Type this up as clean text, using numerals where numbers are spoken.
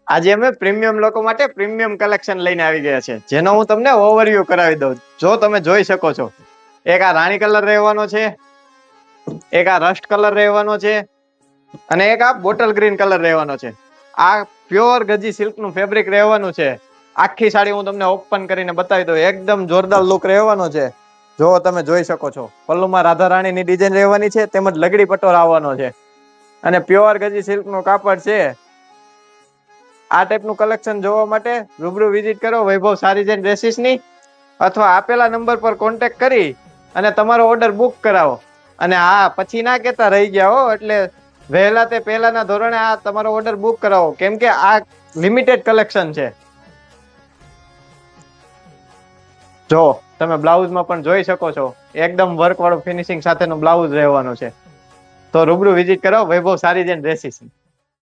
આજે અમે પ્રીમિયમ લોકો માટે પ્રીમિયમ કલેક્શન લઈને આવી ગયા છે, જેનો હું તમને ઓવરવ્યુ કરાવી દઉં. જો તમે જોઈ શકો છો, એક આ રાણી કલર રહેવાનો છે, એક આ રસ્ટ કલર રહેવાનો છે, અને એક આ બોટલ ગ્રીન કલર રહેવાનો છે. આ પ્યોર ગજી સિલ્ક નું ફેબ્રિક રહેવાનું છે. આખી સાડી હું તમને ઓપન કરીને બતાવી દઉં. એકદમ જોરદાર લુક રહેવાનો છે. જો તમે જોઈ શકો છો, પલ્લુમાં રાધા રાણીની ડિઝાઇન રહેવાની છે, તેમજ લગડી પટોળ આવવાનો છે, અને પ્યોર ગજી સિલ્ક નું કાપડ છે. આ ટાઈપનું કલેક્શન જોવા માટે રૂબરૂ વિઝિટ કરો વૈભવ સારીજન ડ્રેસીસ ની, અથવા આપેલા નંબર પર કોન્ટેક્ટ કરી અને તમારો ઓર્ડર બુક કરાવો. અને હા, પછી ના કેતા રહી ગયા હો, એટલે વહેલા તે પહેલાના ધોરણે આ તમારો ઓર્ડર બુક કરાવો, કેમ કે આ લિમિટેડ કલેક્શન છે. જો તમે બ્લાઉઝમાં પણ જોઈ શકો છો, એકદમ વર્ક વાળું ફિનિશિંગ સાથેનું બ્લાઉઝ રહેવાનું છે. તો રૂબરૂ વિઝિટ કરો વૈભવ સારીજન ડ્રેસીસ.